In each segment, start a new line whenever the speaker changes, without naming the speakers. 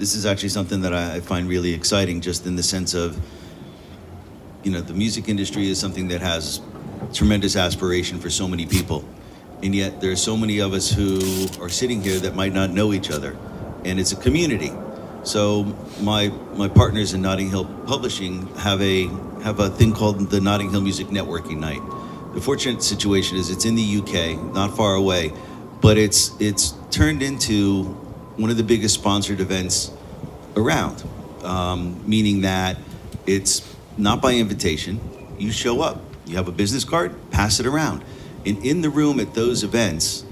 this is actually something that I find really exciting, just in the sense of, the music industry is something that has tremendous aspiration for so many people. And yet there are so many of us who are sitting here that might not know each other. And it's a community. So my partners in Notting Hill Publishing have a thing called the Notting Hill Music Networking Night. The fortunate situation is it's in the UK, not far away, but it's turned into one of the biggest sponsored events around, meaning that it's not by invitation. You show up, you have a business card, pass it around. And in the room at those events,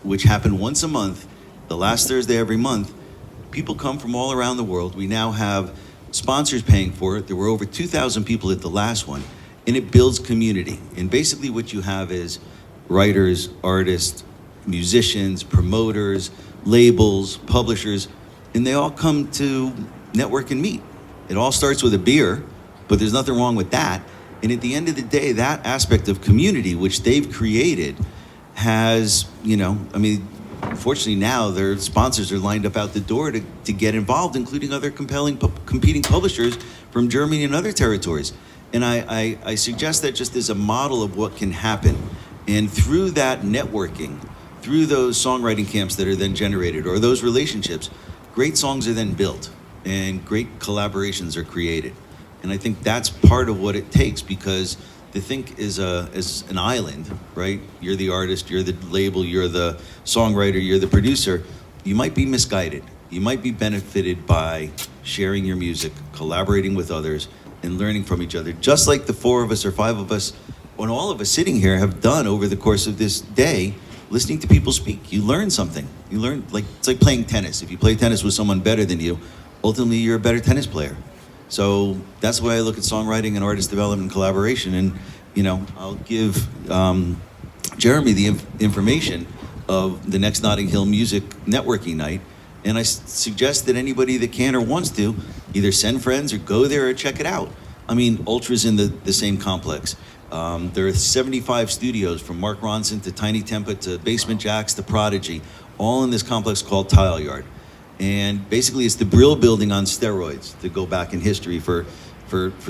which happen once a month, the last Thursday every month, people come from all around the world. We now have sponsors paying for it. There were over 2,000 people at the last one, and it builds community. And basically what you have is writers, artists, musicians, promoters, labels, publishers, and they all come to network and meet. It all starts with a beer, but there's nothing wrong with that. And at the end of the day, that aspect of community, which they've created, has, unfortunately now their sponsors are lined up out the door to get involved, including other competing publishers from Germany and other territories. And I suggest that just as a model of what can happen. And through that networking, through those songwriting camps that are then generated, or those relationships, great songs are then built and great collaborations are created. And I think that's part of what it takes, because to think is an island, right? You're the artist, you're the label, you're the songwriter, you're the producer. You might be misguided. You might be benefited by sharing your music, collaborating with others, and learning from each other. Just like the 4 of us or 5 of us, when all of us sitting here have done over the course of this day, listening to people speak. You learn something. You learn, it's like playing tennis. If you play tennis with someone better than you, ultimately you're a better tennis player. So that's the way I look at songwriting and artist development and collaboration. And, I'll give Jeremy the information of the next Notting Hill Music Networking Night. And I suggest that anybody that can or wants to either send friends or go there or check it out. Ultra's in the same complex. There are 75 studios, from Mark Ronson to Tiny Tempa to Basement Jaxx to Prodigy, all in this complex called Tile Yard. And basically it's the Brill building on steroids, to go back in history for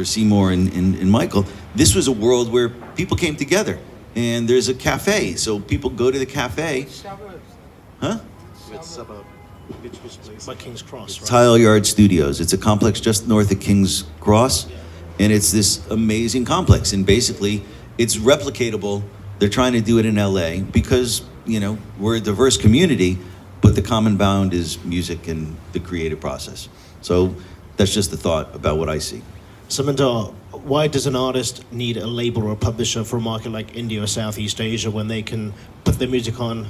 Seymour and Michael. This was a world where people came together, and there's a cafe, so people go to the cafe. Huh?
Suburb. Which place? By King's Cross, right?
Tile Yard Studios. It's a complex just north of King's Cross, and it's this amazing complex. And basically, it's replicatable. They're trying to do it in LA because, we're a diverse community, but the common bound is music and the creative process. So that's just a thought about what I see.
Samantha, why does an artist need a label or a publisher for a market like India or Southeast Asia when they can put their music on